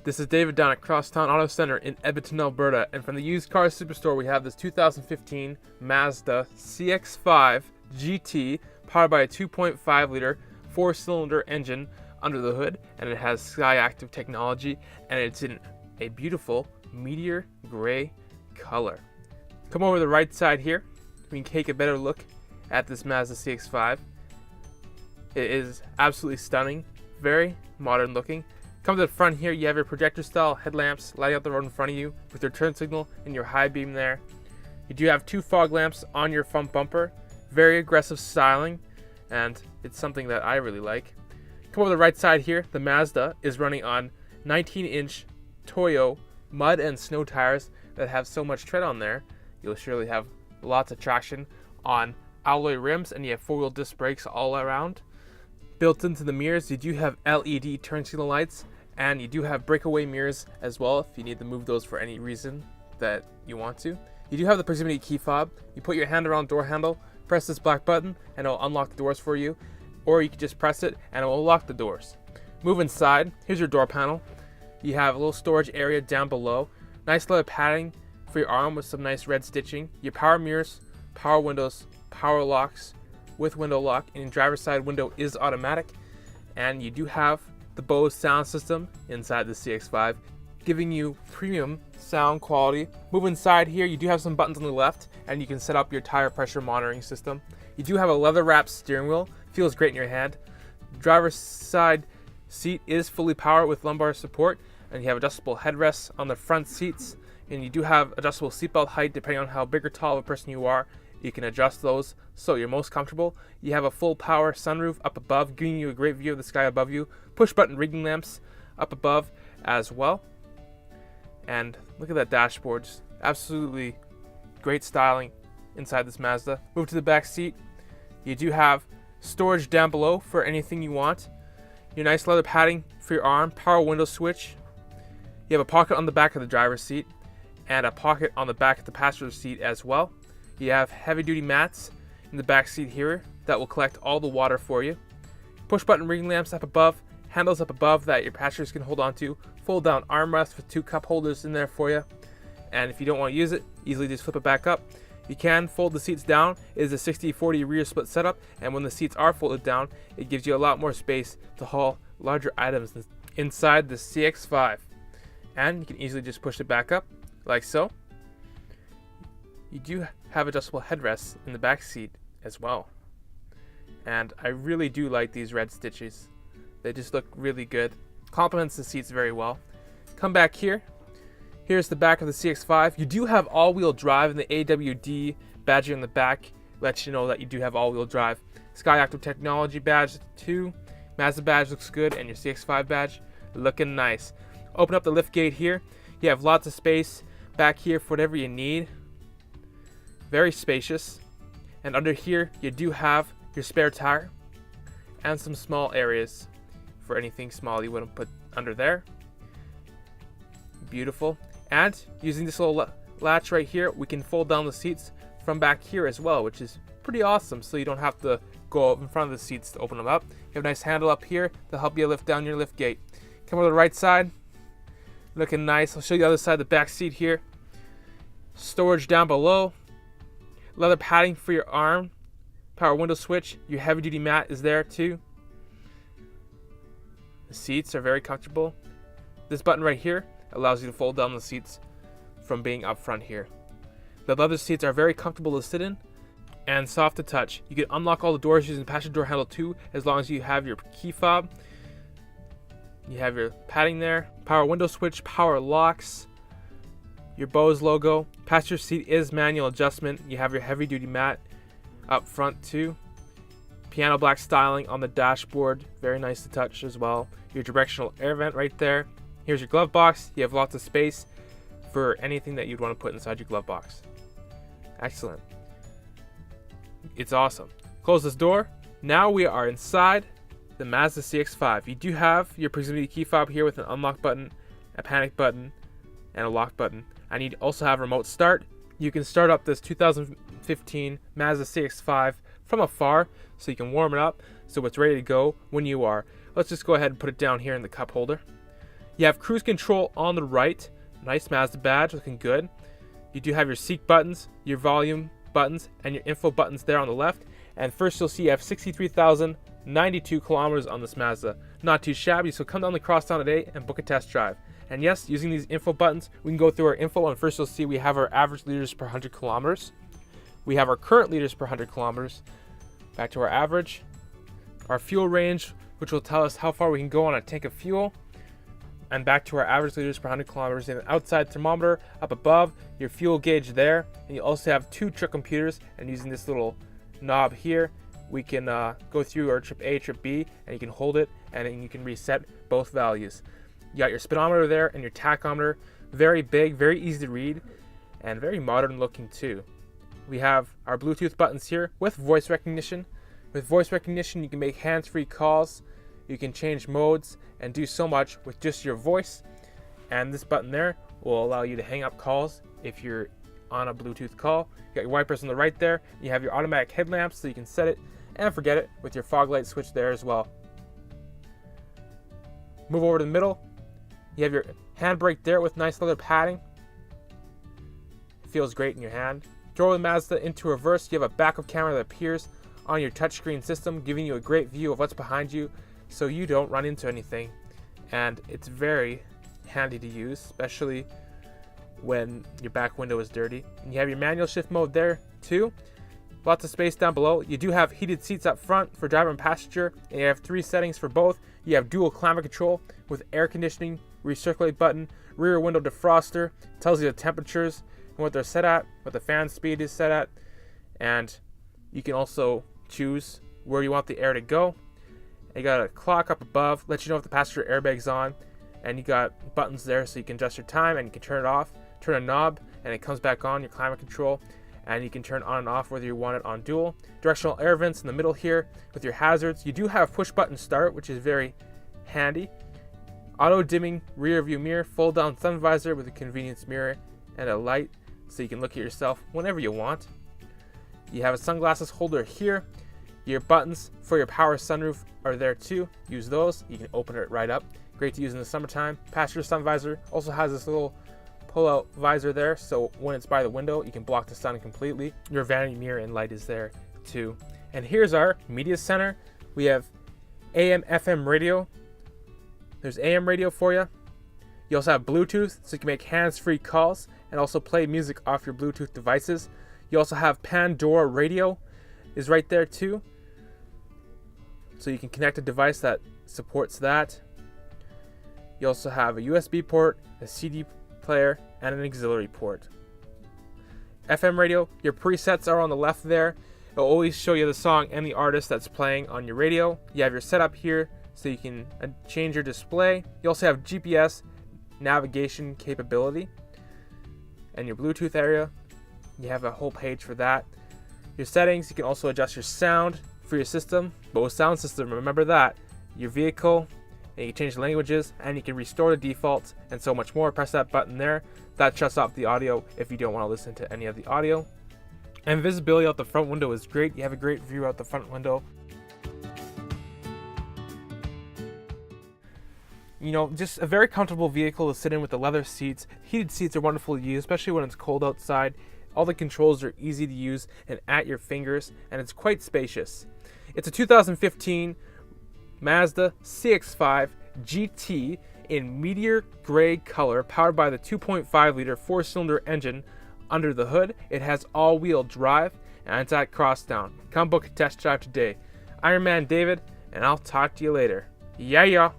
This is David down at Crosstown Auto Centre in Edmonton, Alberta, and from the used car superstore we have this 2015 Mazda CX-5 GT powered by a 2.5 liter 4-cylinder engine under the hood, and it has Skyactiv technology, and it's in a beautiful meteor gray color. Come over to the right side here, we can take a better look at this Mazda CX-5. It is absolutely stunning, very modern looking. Come to the front here, you have your projector style headlamps lighting up the road in front of you with your turn signal and your high beam there. You do have 2 fog lamps on your front bumper, very aggressive styling, and it's something that I really like. Come over to the right side here, the Mazda is running on 19-inch Toyo mud and snow tires that have so much tread on there. You'll surely have lots of traction on alloy rims, and you have 4-wheel disc brakes all around. Built into the mirrors, you do have LED turn signal lights, and you do have breakaway mirrors as well if you need to move those for any reason that you want to. You do have the proximity key fob. You put your hand around the door handle, press this black button, and it will unlock the doors for you. Or you can just press it and it will lock the doors. Move inside. Here's your door panel. You have a little storage area down below. Nice leather padding for your arm with some nice red stitching. Your power mirrors, power windows, power locks with window lock, and your driver's side window is automatic. And you do have the Bose sound system inside the CX-5, giving you premium sound quality. Move inside here, you do have some buttons on the left, and you can set up your tire pressure monitoring system. You do have a leather wrapped steering wheel, feels great in your hand. The driver's side seat is fully powered with lumbar support, and you have adjustable headrests on the front seats, and you do have adjustable seatbelt height depending on how big or tall of a person you are. You can adjust those so you're most comfortable. You have a full power sunroof up above, giving you a great view of the sky above you. Push button reading lamps up above as well. And look at that dashboard, just absolutely great styling inside this Mazda. Move to the back seat. You do have storage down below for anything you want. Your nice leather padding for your arm, power window switch. You have a pocket on the back of the driver's seat and a pocket on the back of the passenger seat as well. You have heavy duty mats in the back seat here that will collect all the water for you. Push button reading lamps up above, handles up above that your passengers can hold on to, fold down armrests with 2 cup holders in there for you. And if you don't want to use it, easily just flip it back up. You can fold the seats down. It is a 60-40 rear split setup, and when the seats are folded down, it gives you a lot more space to haul larger items inside the CX-5. And you can easily just push it back up like so. You do have adjustable headrests in the back seat as well. And I really do like these red stitches. They just look really good. Complements the seats very well. Come back here. Here's the back of the CX-5. You do have all-wheel drive, and the AWD badge on the back lets you know that you do have all-wheel drive. Skyactiv technology badge too. Mazda badge looks good, and your CX-5 badge looking nice. Open up the lift gate here. You have lots of space back here for whatever you need. Very spacious. And under here you do have your spare tire and some small areas for anything small you wouldn't put under there. Beautiful. And using this little latch right here, we can fold down the seats from back here as well, which is pretty awesome, so you don't have to go up in front of the seats to open them up. You have a nice handle up here to help you lift down your lift gate. Come over to the right side, looking nice. I'll show you the other side, the back seat here. Storage down below. Leather padding for your arm. Power window switch. Your heavy duty mat is there too. The seats are very comfortable. This button right here allows you to fold down the seats from being up front here. The leather seats are very comfortable to sit in and soft to touch. You can unlock all the doors using the passenger door handle too, as long as you have your key fob. You have your padding there. Power window switch, power locks. Your Bose logo. Passenger seat is manual adjustment. You have your heavy duty mat up front too. Piano black styling on the dashboard. Very nice to touch as well. Your directional air vent right there. Here's your glove box. You have lots of space for anything that you'd want to put inside your glove box. Excellent. It's awesome. Close this door. Now we are inside the Mazda CX-5. You do have your proximity key fob here with an unlock button, a panic button, and a lock button. And you also have remote start. You can start up this 2015 Mazda CX-5 from afar, so you can warm it up so it's ready to go when you are. Let's just go ahead and put it down here in the cup holder. You have cruise control on the right. Nice Mazda badge, looking good. You do have your seat buttons, your volume buttons, and your info buttons there on the left. And first you'll see you have 63,092 kilometers on this Mazda. Not too shabby, so come down to Crosstown today and book a test drive. And yes, using these info buttons, we can go through our info, and first you'll see we have our average liters per 100 kilometers. We have our current liters per 100 kilometers. Back to our average. Our fuel range, which will tell us how far we can go on a tank of fuel. And back to our average liters per 100 kilometers. And an outside thermometer up above, your fuel gauge there. And you also have two trip computers, and using this little knob here, we can go through our trip A, trip B, and you can hold it, and then you can reset both values. You got your speedometer there and your tachometer. Very big, very easy to read, and very modern looking too. We have our Bluetooth buttons here with voice recognition. With voice recognition, you can make hands-free calls, you can change modes, and do so much with just your voice. And this button there will allow you to hang up calls if you're on a Bluetooth call. You got your wipers on the right there. You have your automatic headlamps, so you can set it and forget it with your fog light switch there as well. Move over to the middle. You have your handbrake there with nice leather padding. It feels great in your hand. Throw the Mazda into reverse. You have a backup camera that appears on your touchscreen system, giving you a great view of what's behind you so you don't run into anything. And it's very handy to use, especially when your back window is dirty. And you have your manual shift mode there too. Lots of space down below. You do have heated seats up front for driver and passenger, and you have 3 settings for both. You have dual climate control with air conditioning, recirculate button, rear window defroster, tells you the temperatures and what they're set at, what the fan speed is set at, and you can also choose where you want the air to go. You got a clock up above, lets you know if the passenger airbag's on, and you got buttons there so you can adjust your time, and you can turn it off, turn a knob, and it comes back on, your climate control, and you can turn on and off whether you want it on dual. Directional air vents in the middle here with your hazards. You do have push button start, which is very handy. Auto dimming rear view mirror, fold down sun visor with a convenience mirror and a light so you can look at yourself whenever you want. You have a sunglasses holder here. Your buttons for your power sunroof are there too. Use those. You can open it right up. Great to use in the summertime. Passenger sun visor also has this little pull-out visor there, so when it's by the window, you can block the sun completely. Your vanity mirror and light is there too. And here's our media center. We have AM, FM radio. There's AM radio for you. You also have Bluetooth, so you can make hands-free calls and also play music off your Bluetooth devices. You also have Pandora radio is right there too, so you can connect a device that supports that. You also have a USB port, a CD player, and an auxiliary port. FM radio, your presets are on the left there. It'll always show you the song and the artist that's playing on your radio. You have your setup here so you can change your display. You also have GPS navigation capability. And your Bluetooth area, you have a whole page for that. Your settings, you can also adjust your sound for your system. Bose sound system, remember that. Your vehicle, and you can change languages, and you can restore the defaults and so much more. Press that button there. That shuts off the audio if you don't want to listen to any of the audio. And visibility out the front window is great. You have a great view out the front window. You know, just a very comfortable vehicle to sit in with the leather seats. Heated seats are wonderful to use, especially when it's cold outside. All the controls are easy to use and at your fingers, and it's quite spacious. It's a 2015 Mazda CX-5 GT in meteor gray color, powered by the 2.5 liter 4-cylinder engine under the hood. It has all-wheel drive, and it's at Crosstown. Come book a test drive today. Iron Man David, and I'll talk to you later. Yeah.